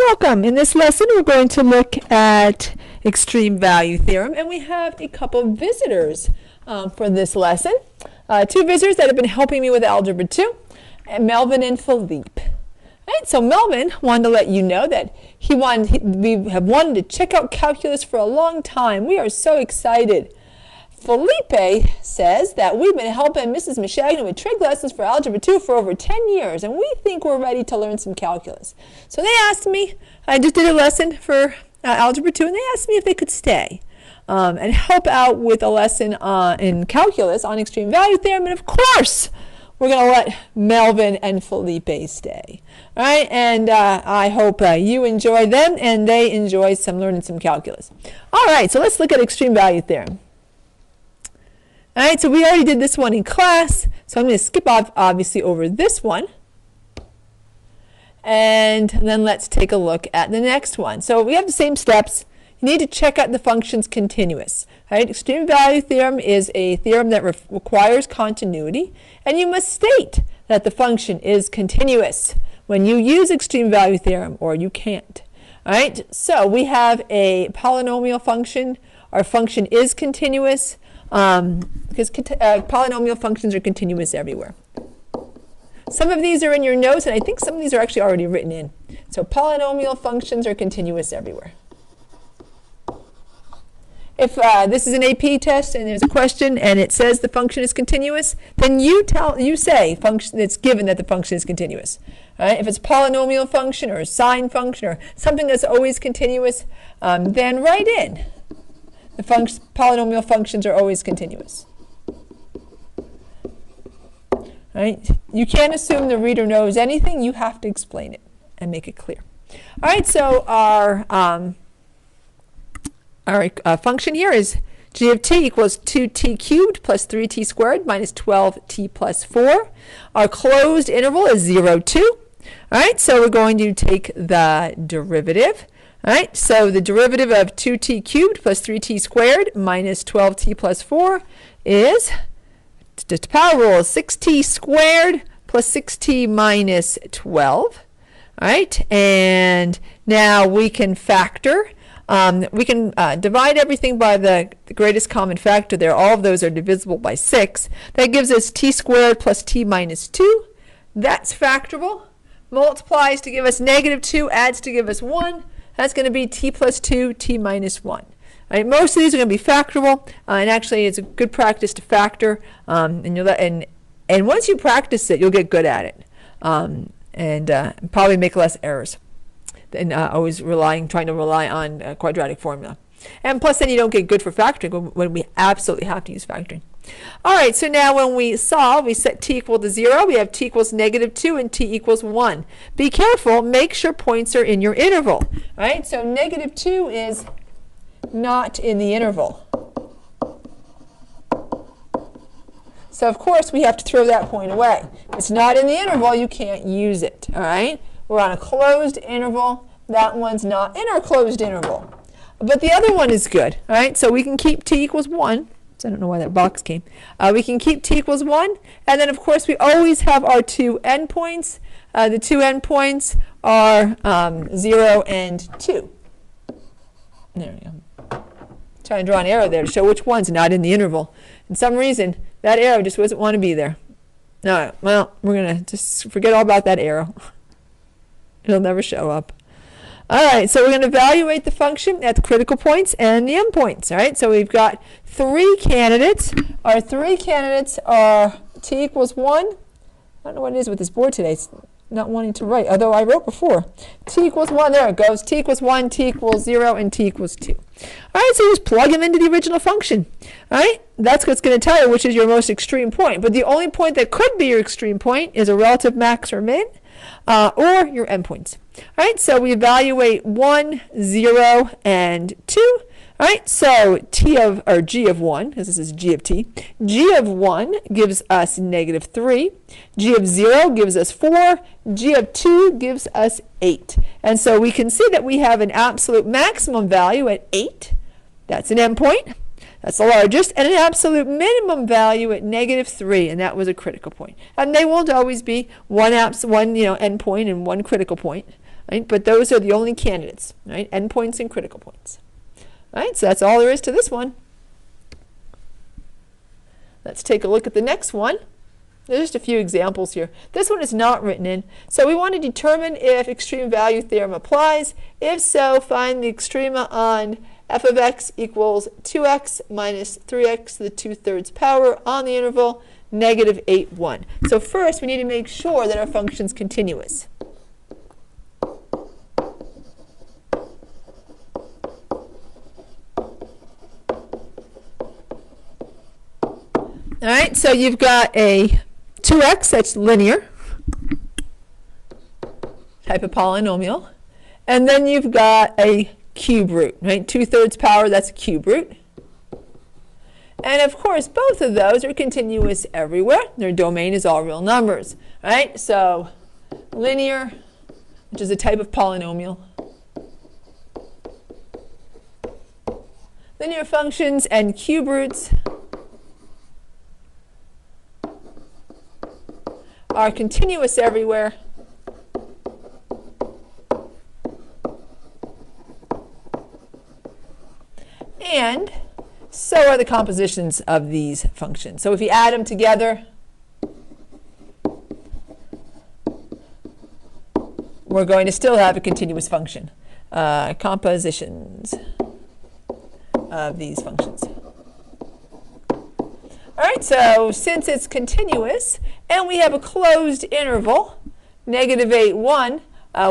Welcome. In this lesson, we're going to look at extreme value theorem, and we have a couple of visitors for this lesson. Two visitors that have been helping me with Algebra 2, Melvin and Philippe. Right, so Melvin wanted to let you know that we have wanted to check out calculus for a long time. We are so excited. Felipe says that we've been helping Mrs. Mashagnon with trig lessons for Algebra 2 for over 10 years, and we think we're ready to learn some calculus. So they asked me, I just did a lesson for Algebra 2, and they asked me if they could stay and help out with a lesson in calculus on extreme value theorem, and of course, we're going to let Melvin and Felipe stay. All right, and I hope you enjoy them and they enjoy learning some calculus. All right, so let's look at extreme value theorem. All right, so we already did this one in class, so I'm going to skip off, obviously, over this one. And then let's take a look at the next one. So we have the same steps. You need to check out the function's continuous. All right, extreme value theorem is a theorem that requires continuity, and you must state that the function is continuous when you use extreme value theorem, or you can't. All right, so we have a polynomial function. Our function is continuous. Because polynomial functions are continuous everywhere. Some of these are in your notes, and I think some of these are actually already written in. So polynomial functions are continuous everywhere. If this is an AP test and there's a question and it says the function is continuous, then you say function, it's given that the function is continuous. All right? If it's a polynomial function or a sine function or something that's always continuous, then write in. The polynomial functions are always continuous. Right? You can't assume the reader knows anything. You have to explain it and make it clear. All right, so our function here is g of t equals 2t cubed plus 3t squared minus 12t plus 4. Our closed interval is 0, 2. All right, so we're going to take the derivative. All right, so the derivative of 2t cubed plus 3t squared minus 12t plus 4 is, just power rule, 6t squared plus 6t minus 12. All right, and now we can factor. We can divide everything by the greatest common factor there. All of those are divisible by 6. That gives us t squared plus t minus 2. That's factorable. Multiplies to give us negative 2, adds to give us 1. That's going to be t plus 2, t minus 1. All right, most of these are going to be factorable, and actually it's a good practice to factor, and once you practice it, you'll get good at it, and probably make less errors than always trying to rely on a quadratic formula. And plus then you don't get good for factoring when we absolutely have to use factoring. All right, so now when we solve, we set t equal to 0. We have t equals negative 2 and t equals 1. Be careful. Make sure points are in your interval. All right, so negative 2 is not in the interval. So, of course, we have to throw that point away. If it's not in the interval, you can't use it. All right, we're on a closed interval. That one's not in our closed interval. But the other one is good. All right, so we can keep t equals 1. So I don't know why that box came. We can keep t equals 1, and then of course we always have our two endpoints. The two endpoints are 0 and 2. There we go. Trying to draw an arrow there to show which one's not in the interval. For some reason, that arrow just doesn't want to be there. All right, well, we're going to just forget all about that arrow. It'll never show up. All right, so we're going to evaluate the function at the critical points and the endpoints. All right, so we've got 3 candidates. Our 3 candidates are t equals 1. I don't know what it is with this board today. It's not wanting to write, although I wrote before. T equals 1, there it goes. T equals 1, t equals 0, and t equals 2. All right, so you just plug them into the original function. All right, that's what's going to tell you which is your most extreme point. But the only point that could be your extreme point is a relative max or min, or your endpoints. All right, so we evaluate 1, 0, and 2. All right, so g of 1, because this is g of t, g of 1 gives us negative 3, g of 0 gives us 4, g of 2 gives us 8. And so we can see that we have an absolute maximum value at 8. That's an endpoint. That's the largest, and an absolute minimum value at negative 3, and that was a critical point. And they won't always be one endpoint and one critical point. right? But those are the only candidates, right? Endpoints and critical points. All right, so that's all there is to this one. Let's take a look at the next one. There's just a few examples here. This one is not written in. So we want to determine if extreme value theorem applies. If so, find the extrema on f of x equals 2x minus 3x to the 2/3 power on the interval -8, 1. So first, we need to make sure that our function's continuous. All right, so you've got a 2x, that's linear, type of polynomial. And then you've got a cube root, right? 2/3 power, that's a cube root. And of course, both of those are continuous everywhere. Their domain is all real numbers, right? So linear, which is a type of polynomial. Linear functions and cube roots are continuous everywhere. And so are the compositions of these functions. So if you add them together, we're going to still have a continuous function. Compositions of these functions. All right, so since it's continuous and we have a closed interval, -8, 1,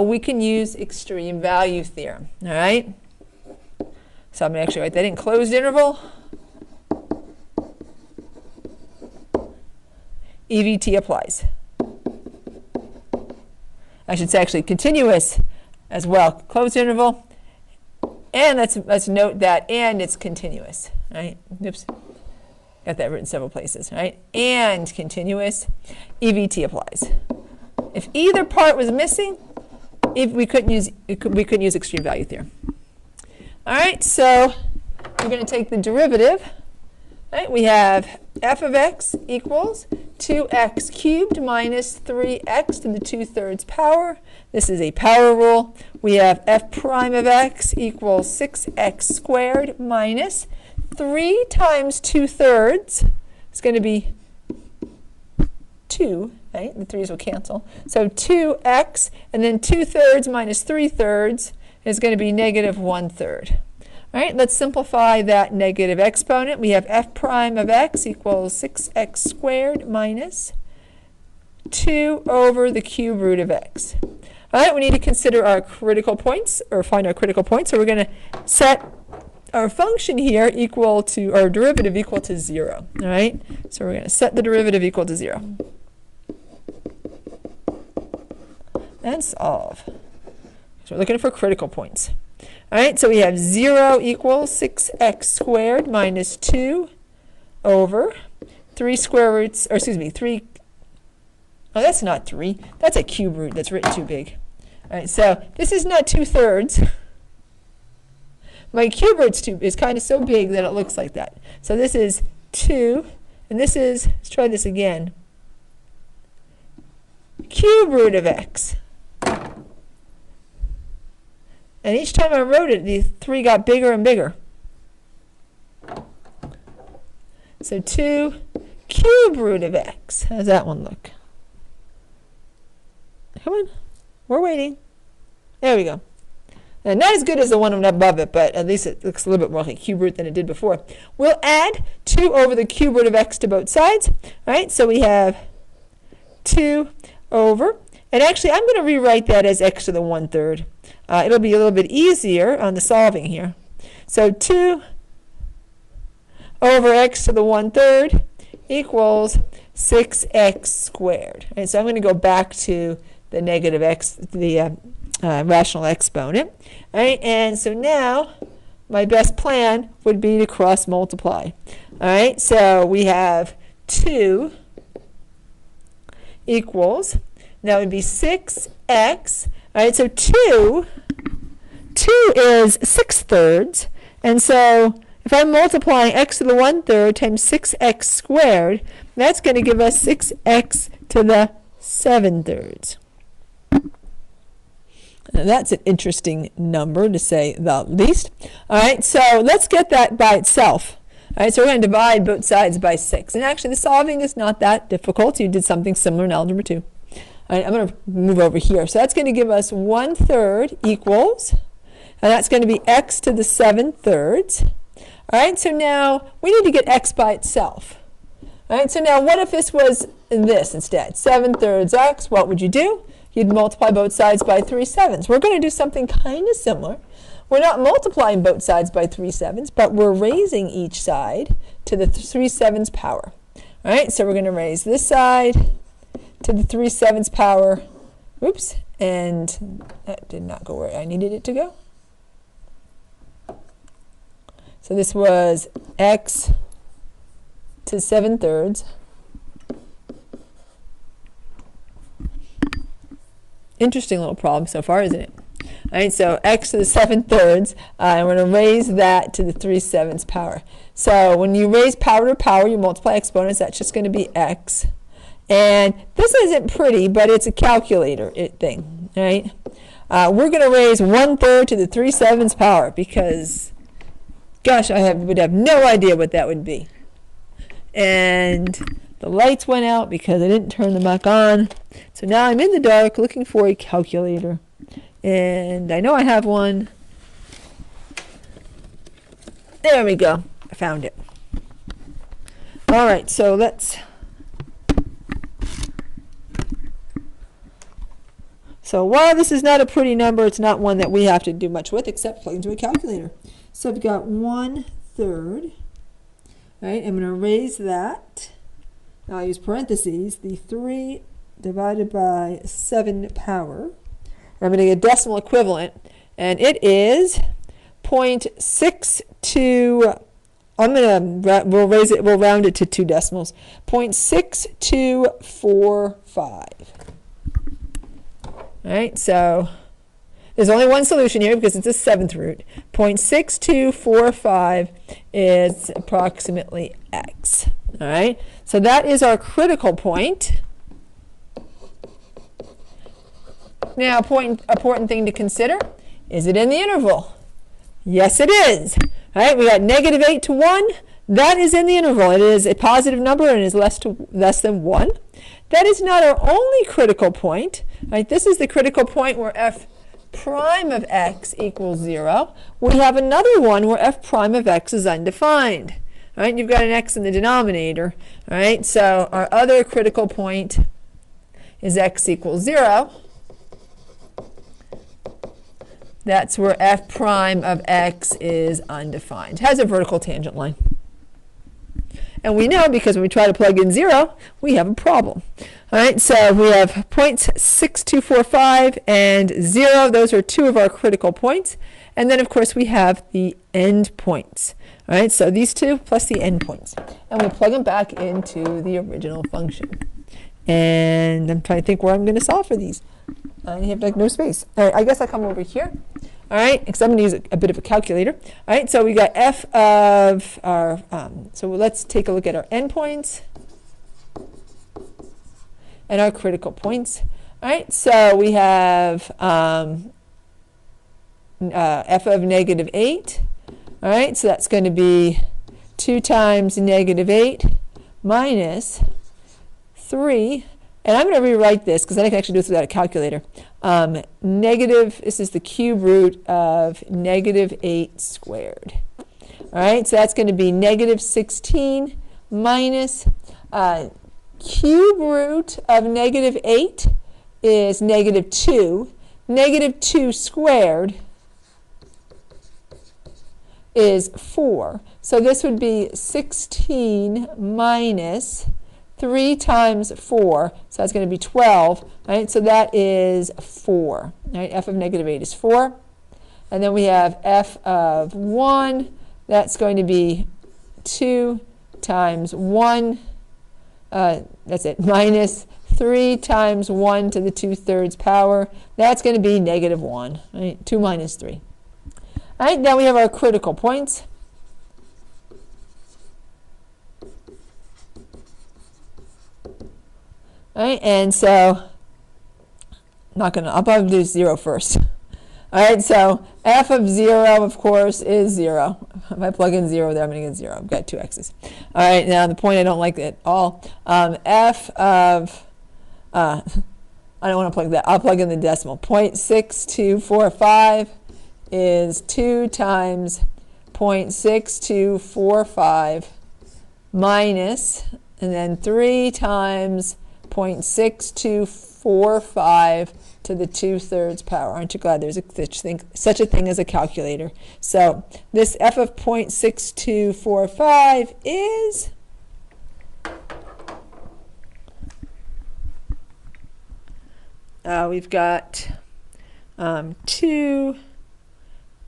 we can use extreme value theorem. All right? So I'm going to actually write that in. Closed interval, EVT applies. I should say actually continuous as well. Closed interval, and let's note that and it's continuous. Right? Oops. Got that written several places, right? And continuous, EVT applies. If either part was missing, we couldn't use extreme value theorem. All right, so we're going to take the derivative. Right? We have f of x equals 2x cubed minus 3x to the 2/3 power. This is a power rule. We have f prime of x equals 6x squared minus 3 times 2/3 is going to be 2, right? The 3's will cancel. So 2x, and then 2/3 minus 3/3 is going to be -1/3. All right, let's simplify that negative exponent. We have f prime of x equals 6x squared minus 2 over the cube root of x. All right, we need to consider our critical points, or find our critical points. So we're going to set our function here equal to, or derivative equal to 0. All right, so we're going to set the derivative equal to 0. And solve. So we're looking for critical points. All right, so we have 0 equals 6x squared minus 2 over 3 square roots, or excuse me, 3. Oh, that's not 3. That's a cube root that's written too big. All right, so this is not 2/3. My cube root is kind of so big that it looks like that. So this is 2, and this is, let's try this again, cube root of x. And each time I wrote it, the 3 got bigger and bigger. So 2 cube root of x. How's that one look? Come on, we're waiting. There we go. And not as good as the one above it, but at least it looks a little bit more like a cube root than it did before. We'll add 2 over the cube root of x to both sides. All right, so we have 2 over, and actually I'm going to rewrite that as x to the 1/3. It'll be a little bit easier on the solving here. So 2 over x to the 1/3 equals 6x squared. And so I'm going to go back to the negative x, the rational exponent. All right, and so now my best plan would be to cross multiply. All right, so we have 2 equals, that would be 6x. All right, so 2 is 6/3, and so if I'm multiplying x to the 1/3 times 6x squared, that's going to give us 6x to the 7/3. Now that's an interesting number, to say the least. All right, so let's get that by itself. All right, so we're going to divide both sides by 6. And actually, the solving is not that difficult. You did something similar in Algebra 2. All right, I'm going to move over here. So that's going to give us 1/3 equals, and that's going to be x to the 7/3. All right, so now we need to get x by itself. All right, so now what if this was this instead? 7/3 x, what would you do? You'd multiply both sides by 3/7. We're going to do something kind of similar. We're not multiplying both sides by 3/7, but we're raising each side to the 3/7 power. All right, so we're going to raise this side to the 3/7 power. Oops, and that did not go where I needed it to go. So this was x to 7/3. Interesting little problem so far, isn't it? All right, so x to the 7/3, and we're going to raise that to the 3/7 power. So when you raise power to power, you multiply exponents. That's just going to be x. And this isn't pretty, but it's a calculator thing, right? We're going to raise 1/3 to the 3/7 power because, gosh, would have no idea what that would be. And the lights went out because I didn't turn them back on. So now I'm in the dark looking for a calculator. And I know I have one. There we go. I found it. All right, so let's... So while this is not a pretty number, it's not one that we have to do much with except plug into a calculator. So I've got 1/3. All right, I'm going to raise that. Now I'll use parentheses, the 3 divided by 7 power. I'm going to get a decimal equivalent, and it is 0.62. We'll round it to 2 decimals. 0.6245. All right, so there's only one solution here because it's a 7th root. 0.6245 is approximately x. All right, so that is our critical point. Now, important thing to consider, is it in the interval? Yes, it is. All right, we got -8 to 1. That is in the interval. It is a positive number and is less than 1. That is not our only critical point. Right? This is the critical point where f prime of x equals 0. We have another one where f prime of x is undefined. All right, you've got an x in the denominator. All right, so our other critical point is x equals 0. That's where f prime of x is undefined. It has a vertical tangent line. And we know because when we try to plug in 0, we have a problem. All right, so we have 0.6245 and 0. Those are 2 of our critical points. And then, of course, we have the end points. All right, so these 2 plus the end points. And we plug them back into the original function. And I'm trying to think where I'm going to solve for these. You have like no space. All right, I guess I come over here. All right, because I'm going to use a bit of a calculator. All right, so we got f of our, so let's take a look at our endpoints and our critical points. All right, so we have f of -8. All right, so that's going to be 2 times -8 minus 3. And I'm going to rewrite this because I can actually do this without a calculator. This is the cube root of -8 squared. All right, so that's going to be -16 minus cube root of -8 is -2. -2 squared is 4. So this would be 16 minus 3 times 4, so that's going to be 12, right? So that is 4, right? F of -8 is 4. And then we have f of 1, that's going to be 2 times 1, that's it, minus 3 times 1 to the 2/3 power. That's going to be -1, right? 2 minus 3. All right, now we have our critical points. All right, and so I'll probably do 0 first. All right, so f of 0, of course, is 0. If I plug in 0 there, I'm going to get 0. I've got two x's. All right, now the point I don't like at all, f of, I don't want to plug that. I'll plug in the decimal. 0.6245 is 2 times 0.6245 minus, and then 3 times 0.6245 to the 2/3 power. Aren't you glad there's such a thing as a calculator? So this f of 0.6245 is we've got 2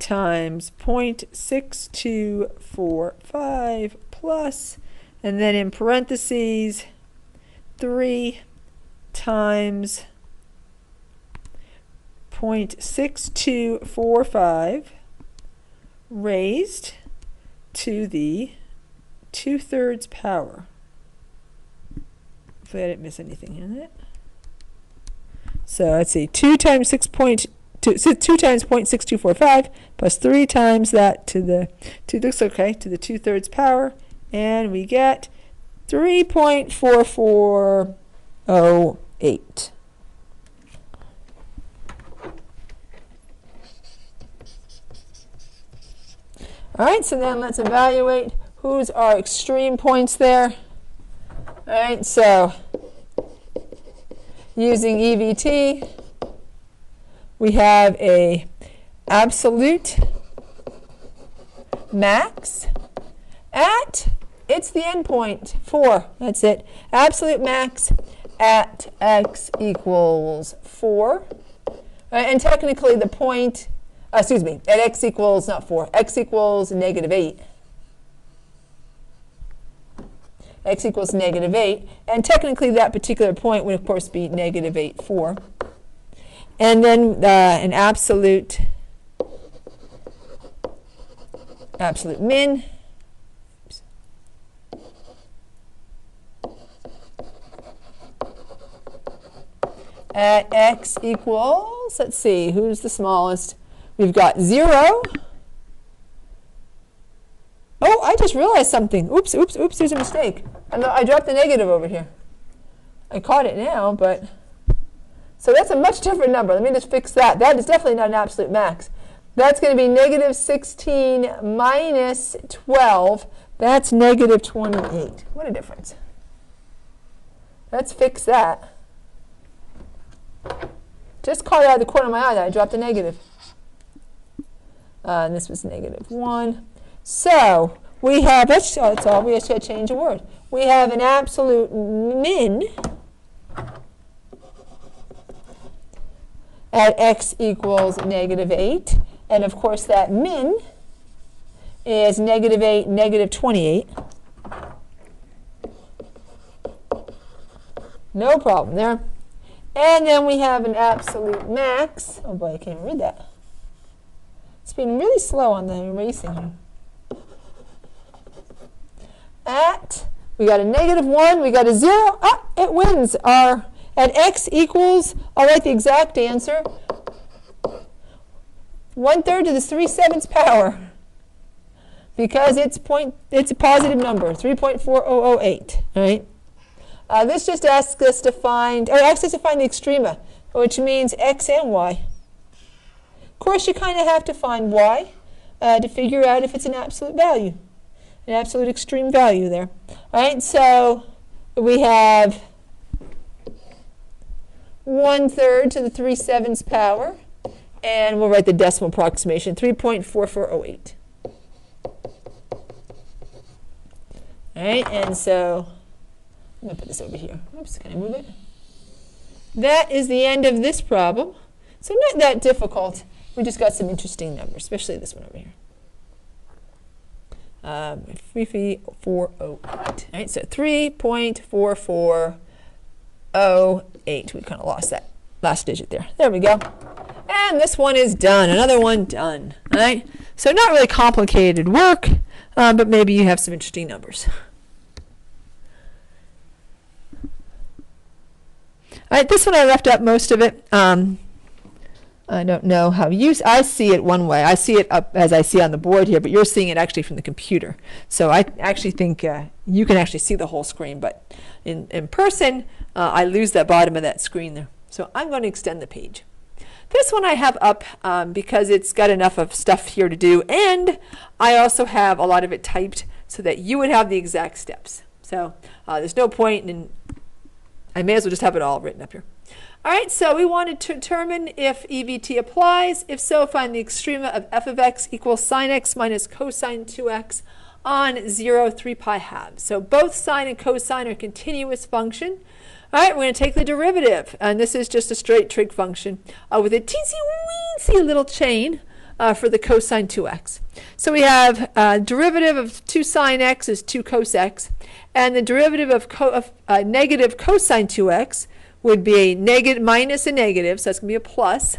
times 0.6245 plus, and then in parentheses, 3 times 0.6245 raised to the 2/3 power. Hopefully I didn't miss anything in it. So let's see, 2 times 0.6245 plus 3 times that to the to the 2/3 power, and we get 3.4408. All right, so then let's evaluate who's our extreme points there. All right, so using EVT, we have a absolute max at, it's the endpoint, 4, that's it. Absolute max at x equals 4. And technically the point, at x equals, not 4, x equals -8. X equals -8. And technically that particular point would, of course, be -8, 4. And then an absolute min at x equals, let's see, who's the smallest? We've got 0. Oh, I just realized something. Oops, there's a mistake. I dropped the negative over here. I caught it now, but... So that's a much different number. Let me just fix that. That is definitely not an absolute max. That's going to be -16 minus 12. That's -28. What a difference. Let's fix that. Just caught it out of the corner of my eye that I dropped a negative. And this was -1. So we have, that's all, we just got to change a word. We have an absolute min at x equals -8. And of course that min is -8, -28. No problem there. And then we have an absolute max. Oh boy, I can't read that. It's been really slow on the erasing here. We got a -1, we got a 0. Ah, it wins. At x equals, I'll write the exact answer, 1/3 to the 3/7 power. Because it's a positive number, 3.4008. All right. This just asks us to find, the extrema, which means x and y. Of course, you kind of have to find y to figure out if it's an absolute value, an absolute extreme value there. All right, so we have 1/3 to the 3/7 power, and we'll write the decimal approximation, 3.4408. All right, and so I'm going to put this over here. Oops, can I move it? That is the end of this problem. So not that difficult. We just got some interesting numbers, especially this one over here. 3.408. All right, so 3.4408. We kind of lost that last digit there. There we go. And this one is done. Another one done. All right. So not really complicated work, but maybe you have some interesting numbers. All right, this one I left out most of it. I don't know how I see it one way. I see it up as I see on the board here, but you're seeing it actually from the computer. So I actually think you can actually see the whole screen, but in person, I lose that bottom of that screen there. So I'm going to extend the page. This one I have up because it's got enough of stuff here to do, and I also have a lot of it typed so that you would have the exact steps. So there's no point, and I may as well just have it all written up here. All right, so we wanted to determine if EVT applies. If so, find the extrema of f of x equals sine x minus cosine 2x on 0, 3 pi halves. So both sine and cosine are continuous function. All right, we're going to take the derivative, and this is just a straight trig function with a teensy-weensy little chain for the cosine 2x. So we have derivative of 2 sine x is 2 cos x, and the derivative of negative cosine 2x would be a negative minus a negative, so that's going to be a plus.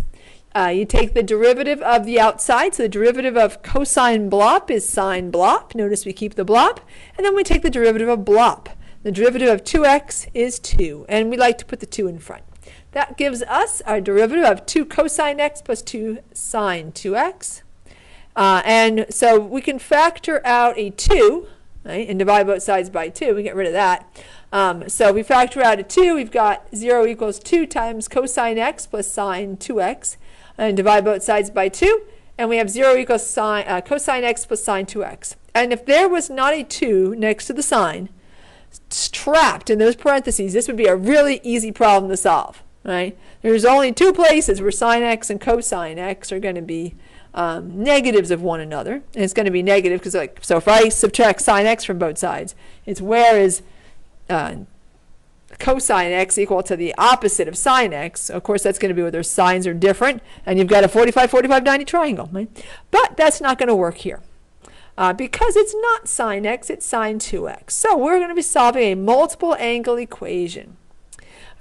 You take the derivative of the outside, so the derivative of cosine blop is sine blop. Notice we keep the blop, and then we take the derivative of blop. The derivative of 2x is 2, and we like to put the 2 in front. That gives us our derivative of 2 cosine x plus 2 sine 2x. And so we can factor out a 2, right, and divide both sides by 2. We get rid of that. So we factor out a 2. We've got 0 equals 2 times cosine x plus sine 2x. And divide both sides by 2. And we have 0 equals cosine x plus sine 2x. And if there was not a 2 next to the sine, trapped in those parentheses, this would be a really easy problem to solve, right? There's only 2 places where sine x and cosine x are going to be negatives of one another, and it's going to be negative because, like, so if I subtract sine x from both sides, it's where is cosine x equal to the opposite of sine x. Of course, that's going to be where their signs are different, and you've got a 45, 45, 90 triangle, right? But that's not going to work here. Because it's not sine x, it's sine 2x. So we're going to be solving a multiple angle equation.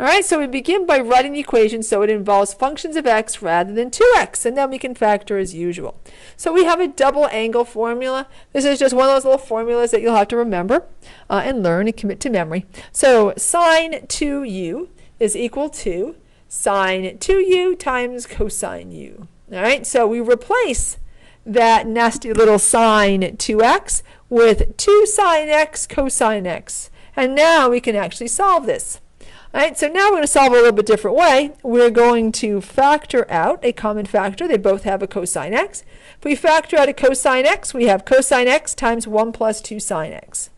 All right, so we begin by writing the equation so it involves functions of x rather than 2x, and then we can factor as usual. So we have a double angle formula. This is just one of those little formulas that you'll have to remember and learn and commit to memory. So sine 2u is equal to sine 2u times cosine u. All right, so we replace that nasty little sine 2x with 2 sine x cosine x. And now we can actually solve this. All right, so now we're going to solve a little bit different way. We're going to factor out a common factor. They both have a cosine x. If we factor out a cosine x, we have cosine x times 1 plus 2 sine x.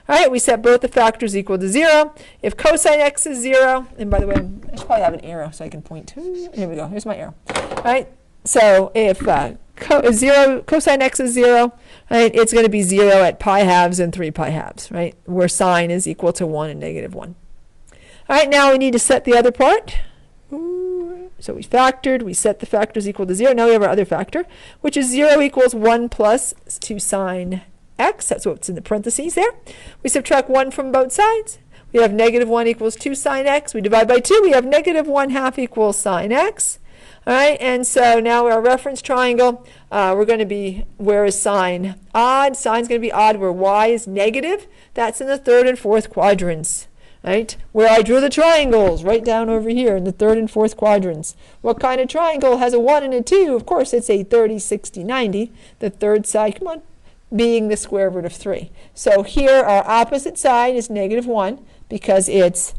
All right, we set both the factors equal to 0. If cosine x is 0, and by the way, I should probably have an arrow so I can point to. Here we go. Here's my arrow. All right, so if cosine x is 0, right, it's going to be 0 at pi halves and 3 pi halves, right, where sine is equal to 1 and negative 1. All right, now we need to set the other part. So we factored, we set the factors equal to 0. Now we have our other factor, which is 0 equals 1 plus 2 sine x. That's what's in the parentheses there. We subtract 1 from both sides. We have negative 1 equals 2 sine x. We divide by 2. We have negative 1/2 equals sine x. All right, and so now our reference triangle, we're going to be, where is sine odd? Sine's going to be odd where y is negative. That's in the 3rd and 4th quadrants, right? Where I drew the triangles, right down over here in the 3rd and 4th quadrants. What kind of triangle has a 1 and a 2? Of course, it's a 30, 60, 90. The third side, come on, being the square root of 3. So here our opposite side is negative 1 because it's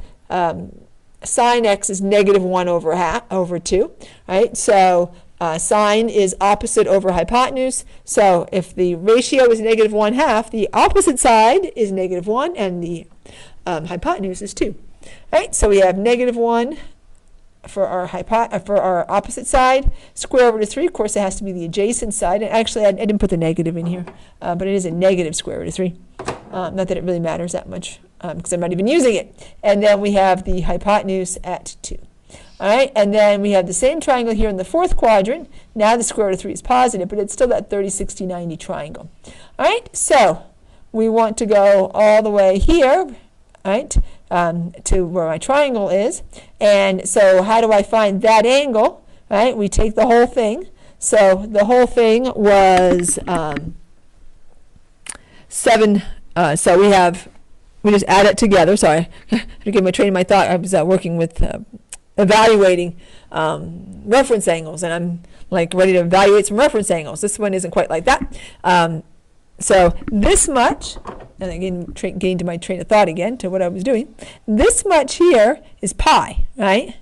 sine x is negative 1 over 2, right? So sine is opposite over hypotenuse. So if the ratio is negative 1/2, the opposite side is negative 1 and the hypotenuse is 2. Right? So we have negative 1 for our opposite side. Square root of 3, of course, it has to be the adjacent side. And actually, I didn't put the negative in here, but it is a negative square root of 3. Not that it really matters that much because I'm not even using it. And then we have the hypotenuse at 2. All right, and then we have the same triangle here in the 4th quadrant. Now the square root of 3 is positive, but it's still that 30, 60, 90 triangle. All right, so we want to go all the way here, right, to where my triangle is. And so how do I find that angle? Right, we take the whole thing. So the whole thing was 7. So we just add it together. Sorry, to give my training my thought. I was working with evaluating reference angles, and I'm like ready to evaluate some reference angles. This one isn't quite like that. So this much, and again, getting to my train of thought again, to what I was doing, this much here is pi, right?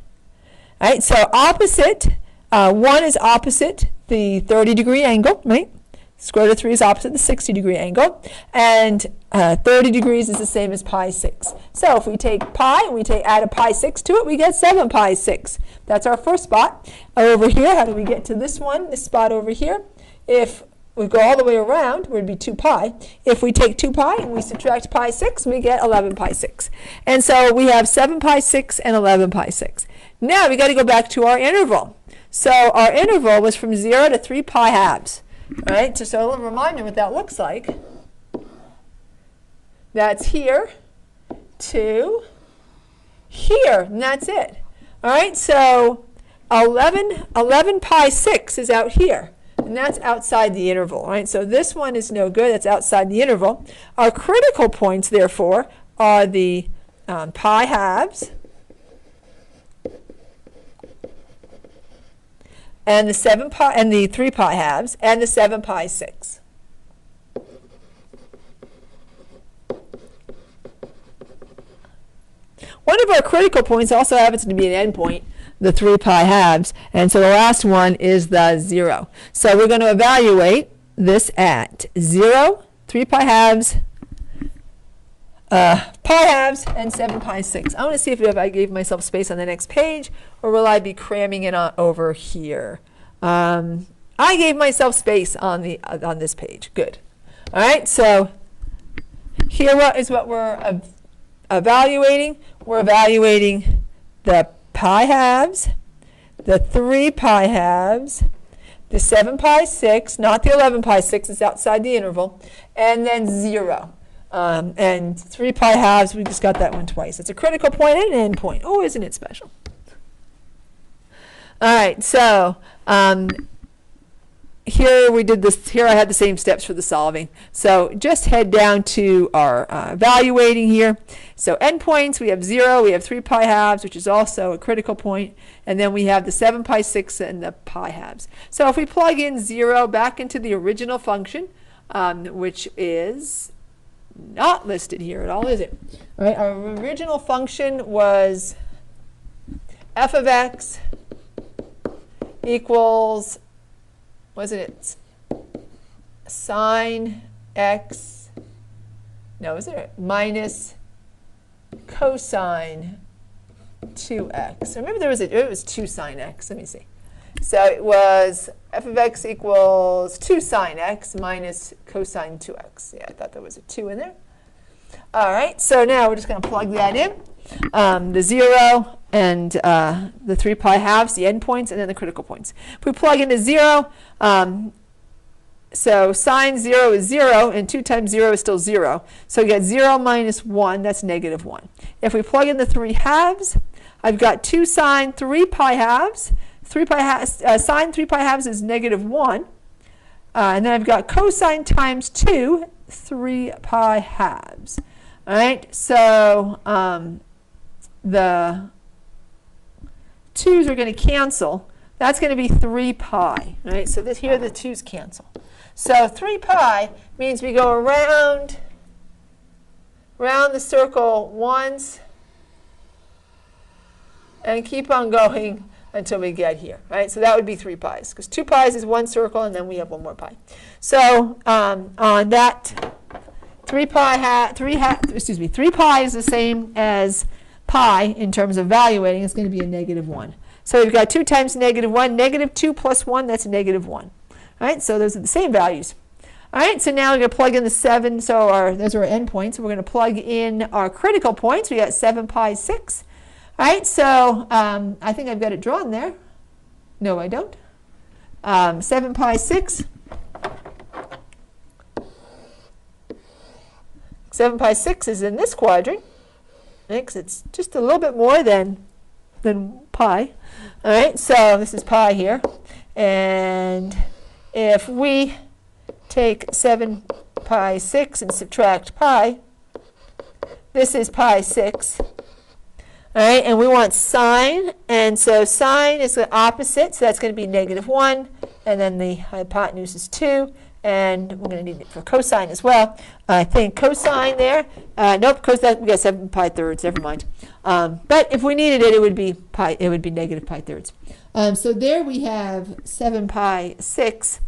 Right, so opposite, 1 is opposite the 30-degree angle, right? Square root of 3 is opposite the 60-degree angle, and 30 degrees is the same as pi 6. So if we take pi and we add a pi 6 to it, we get 7 pi 6. That's our first spot. Over here, how do we get to this one, this spot over here? If we go all the way around, it would be 2 pi. If we take 2 pi and we subtract pi 6, we get 11 pi 6. And so we have 7 pi 6 and 11 pi 6. Now we got to go back to our interval. So our interval was from 0 to 3 pi halves. All right, so a little reminder what that looks like. That's here to here, and that's it. All right, so 11 pi 6 is out here, and that's outside the interval. All right, so this one is no good. That's outside the interval. Our critical points, therefore, are the pi halves and the 7 pi and the 3 pi halves and the 7 pi 6. One of our critical points also happens to be an endpoint, the 3 pi halves, and so the last one is the 0. So we're going to evaluate this at 0, 3 pi halves, and 7 pi 6. I want to see if I gave myself space on the next page, or will I be cramming it on over here? I gave myself space on this page. Good. All right. So here is what we're evaluating. We're evaluating the pi halves, the 3 pi halves, the 7 pi 6, not the 11 pi 6, it's outside the interval, and then 0. And 3 pi halves, we just got that one twice. It's a critical point and an end point. Oh, isn't it special? All right, so here we did this. Here I had the same steps for the solving. So just head down to our evaluating here. So endpoints, we have 0, we have 3 pi halves, which is also a critical point, and then we have the 7 pi 6 and the pi halves. So if we plug in 0 back into the original function, which is not listed here at all, is it? All right, our original function was f of x equals, wasn't it sine x, no, is it minus cosine 2x. Remember it was 2 sine x, let me see. So it was f of x equals 2 sine x minus cosine 2x. Yeah, I thought there was a 2 in there. All right, so now we're just going to plug that in. The 0 and the 3 pi halves, the endpoints, and then the critical points. If we plug into 0, so sine 0 is 0, and 2 times 0 is still 0. So we get 0 minus 1, that's negative 1. If we plug in the 3 halves, I've got 2 sine 3 pi halves. Sine 3 pi halves is negative 1. And then I've got cosine times 2, 3 pi halves. All right, so the 2's are going to cancel. That's going to be 3 pi. Right, so here the 2's cancel. So 3 pi means we go around the circle once and keep on going until we get here, right? So that would be 3 pi's, because 2 pi's is one circle, and then we have one more pi. So on that 3 pi is the same as pi in terms of evaluating. It's going to be a negative 1. So we've got 2 times negative 1, negative 2 plus 1, that's negative 1. All right, so those are the same values. All right, so now we're going to plug in the 7. So those are our endpoints. So we're going to plug in our critical points. We got 7 pi 6. All right, so I think I've got it drawn there. No, I don't. 7 pi 6. 7 pi 6 is in this quadrant. Because it's just a little bit more than pi. All right, so this is pi here. And if we take 7 pi 6 and subtract pi, this is pi 6. All right, and we want sine, and so sine is the opposite, so that's going to be -1, and then the hypotenuse is 2, and we're going to need it for cosine as well. I think cosine there, nope, we got 7 pi thirds, never mind. But if we needed it, it would be negative pi thirds. So there we have 7 pi 6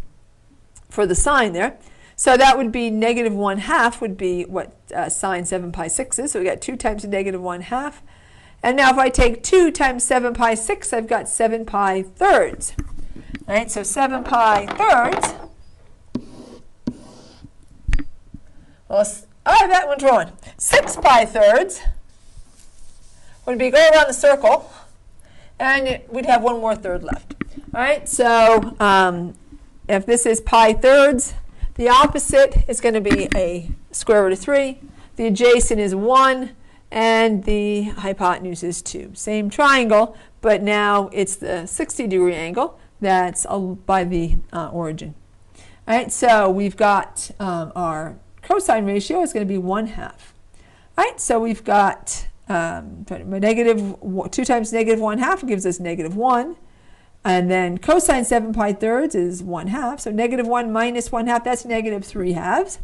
for the sine there. So that would be -1/2 would be what sine 7 pi 6 is. So we got 2 times -1/2. And now if I take 2 times 7 pi 6, I've got 7 pi thirds. All right, so 7 pi thirds. Well, that one's wrong. 6 pi thirds would be go around the circle, and we'd have one more third left. All right, so if this is pi thirds, the opposite is going to be a square root of 3. The adjacent is 1. And the hypotenuse is 2. Same triangle, but now it's the 60-degree angle that's by the origin. All right, so we've got our cosine ratio is going to be 1/2. All right, so we've got 2 times -1/2 gives us -1. And then cosine 7 pi thirds is 1/2. So -1 minus 1/2, that's -3/2.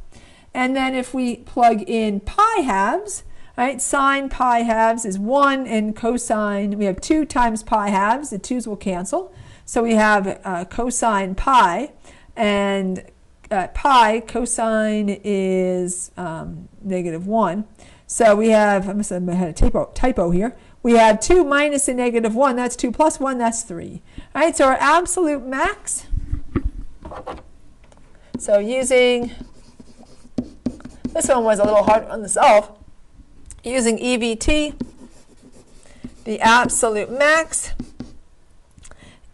And then if we plug in pi halves, right, sine pi halves is 1, and cosine, we have 2 times pi halves. The 2's will cancel. So we have cosine pi, and pi, cosine is -1. So we have, I must have had a typo here. We have 2 minus a -1, that's 2 plus 1, that's 3. All right, so our absolute max, so using, this one was a little hard on the solve. Using EVT, the absolute max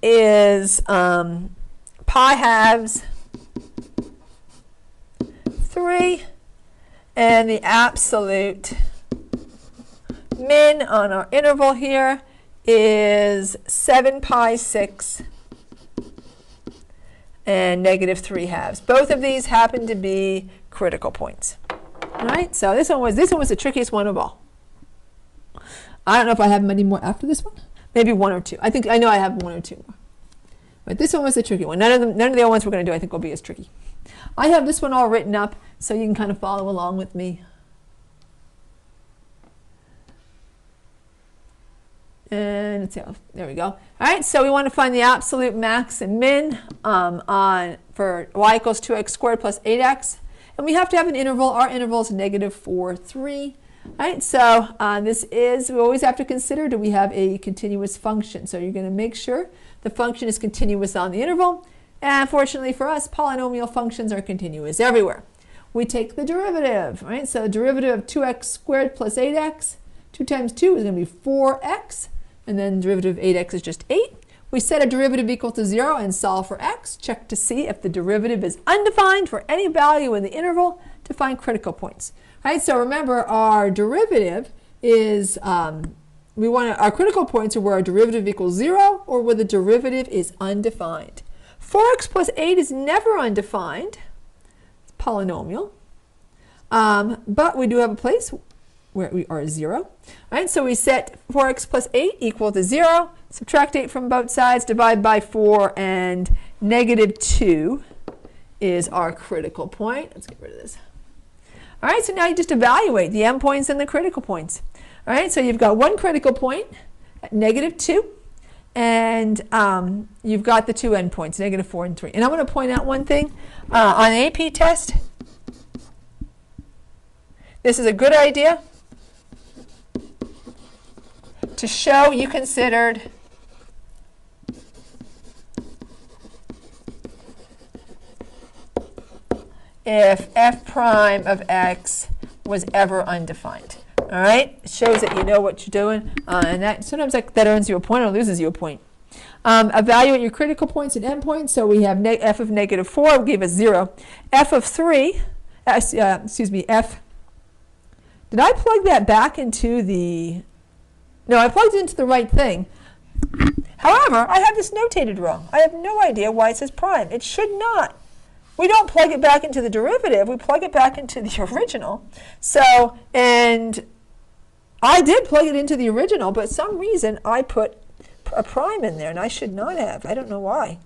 is pi halves 3, and the absolute min on our interval here is 7 pi 6 and -3/2. Both of these happen to be critical points. All right, so this one was the trickiest one of all. I don't know if I have many more after this one. Maybe 1 or 2. I know I have 1 or 2 more. But this one was the tricky one. None of the other ones we're going to do I think will be as tricky. I have this one all written up so you can kind of follow along with me. And let's see, there we go. All right, so we want to find the absolute max and min for y equals 2x squared plus 8x. And we have to have an interval. Our interval is -4, 3. All right, so we always have to consider, do we have a continuous function? So you're going to make sure the function is continuous on the interval. And fortunately for us, polynomial functions are continuous everywhere. We take the derivative, right? So the derivative of 2x squared plus 8x, 2 times 2 is going to be 4x. And then the derivative of 8x is just 8. We set a derivative equal to 0 and solve for x. Check to see if the derivative is undefined for any value in the interval to find critical points. All right, so remember our derivative is, our critical points are where our derivative equals 0 or where the derivative is undefined. 4x plus 8 is never undefined. It's polynomial. But we do have a place where we are 0. All right, so we set 4x plus 8 equal to 0. Subtract 8 from both sides, divide by 4, and -2 is our critical point. Let's get rid of this. All right, so now you just evaluate the endpoints and the critical points. All right, so you've got one critical point at -2, and you've got the 2 endpoints, -4 and 3. And I want to point out one thing. On an AP test, this is a good idea to show you considered if f prime of x was ever undefined. All right, it shows that you know what you're doing, and that sometimes that earns you a point or loses you a point. Evaluate your critical points and endpoints. So we have f of -4 will give us 0. F of 3, f. Did I plug that back into the? No, I plugged it into the right thing. However, I have this notated wrong. I have no idea why it says prime. It should not. We don't plug it back into the derivative. We plug it back into the original. So, and I did plug it into the original, but some reason I put a prime in there, and I should not have. I don't know why.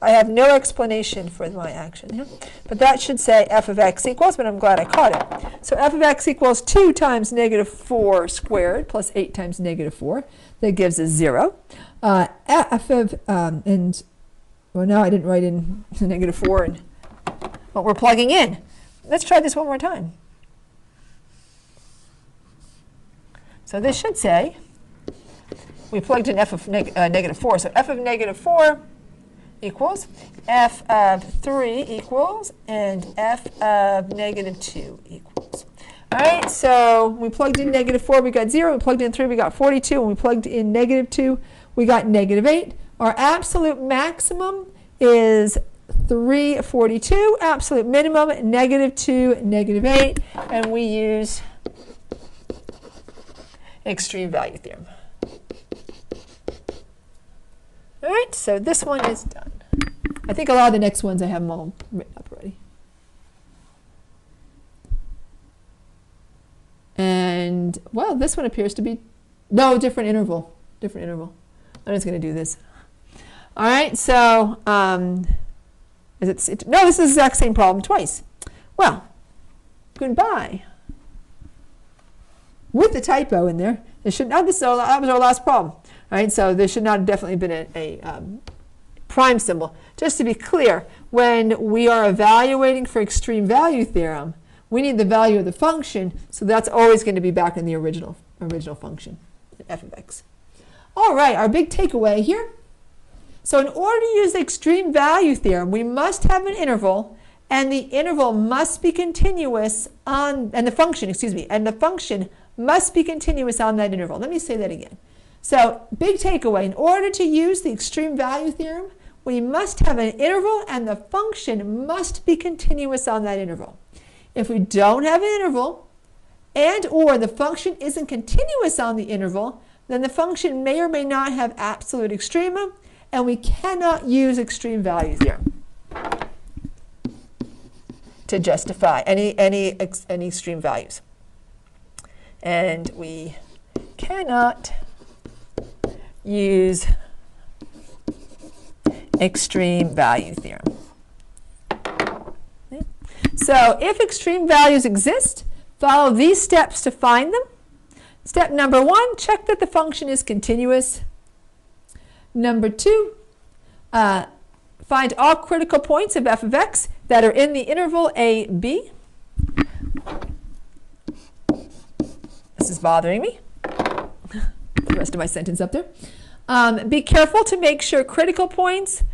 I have no explanation for my action here. But that should say f of x equals, but I'm glad I caught it. So f of x equals 2 times negative 4 squared plus 8 times negative 4. That gives us 0. F of, well, now I didn't write in negative 4 and what we're plugging in. Let's try this one more time. So this should say, we plugged in f of negative 4. So f of negative 4 equals f of 3 equals, and f of negative 2 equals. All right, so we plugged in negative 4, we got 0. We plugged in 3, we got 42. And we plugged in negative 2, we got negative 8. Our absolute maximum is 342. Absolute minimum, negative 2, negative 8. And we use extreme value theorem. All right, so this one is done. I think a lot of the next ones I have them all written up already. And, well, this one appears to be, no, different interval. Different interval. I'm just going to do this. All right, so, no, this is the exact same problem twice. Well, goodbye. With the typo in there, that was our last problem. All right, so there should not have definitely been a prime symbol. Just to be clear, when we are evaluating for extreme value theorem, we need the value of the function, so that's always going to be back in the original function, f of x. All right, our big takeaway here. So in order to use the extreme value theorem, we must have an interval, and the interval must be continuous on, and the function must be continuous on that interval. Let me say that again. So big takeaway, in order to use the extreme value theorem, we must have an interval, and the function must be continuous on that interval. If we don't have an interval, and or the function isn't continuous on the interval, then the function may or may not have absolute extrema, and we cannot use extreme value theorem to justify any extreme values. And we cannot use extreme value theorem. Okay. So if extreme values exist, follow these steps to find them. Step number 1, check that the function is continuous. Number 2, find all critical points of f of x that are in the interval a, b. This is bothering me. The rest of my sentence up there. Be careful to make sure critical points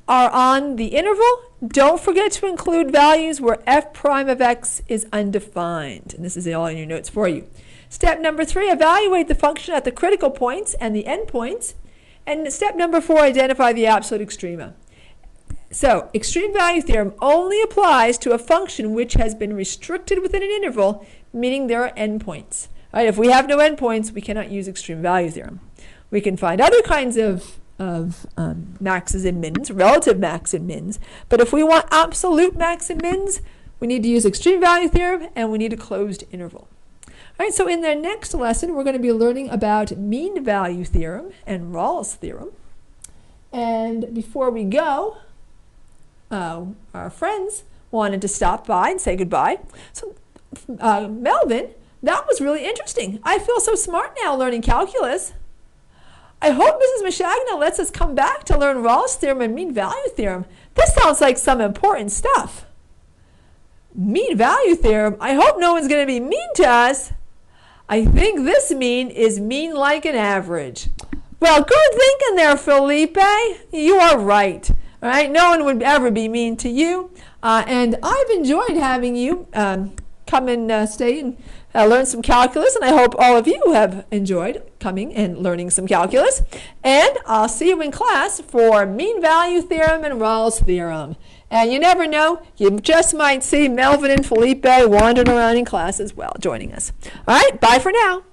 are on the interval. Don't forget to include values where f prime of x is undefined. And this is all in your notes for you. Step number 3, evaluate the function at the critical points and the endpoints. And step number 4, identify the absolute extrema. So extreme value theorem only applies to a function which has been restricted within an interval, meaning there are endpoints. Right, if we have no endpoints, we cannot use extreme value theorem. We can find other kinds of maxes and mins, relative max and mins, but if we want absolute max and mins, we need to use extreme value theorem, and we need a closed interval. All right, so in the next lesson, we're going to be learning about mean value theorem and Rawls theorem. And before we go, our friends wanted to stop by and say goodbye. So Melvin, that was really interesting. I feel so smart now learning calculus. I hope Mrs. Mashagna lets us come back to learn Rawls theorem and mean value theorem. This sounds like some important stuff. Mean value theorem? I hope no one's going to be mean to us. I think this mean is mean like an average. Well, good thinking there, Felipe. You are right. All right, no one would ever be mean to you. And I've enjoyed having you come and stay and learn some calculus, and I hope all of you have enjoyed coming and learning some calculus. And I'll see you in class for mean value theorem and Rawls theorem. And you never know, you just might see Melvin and Felipe wandering around in class as well, joining us. All right, bye for now.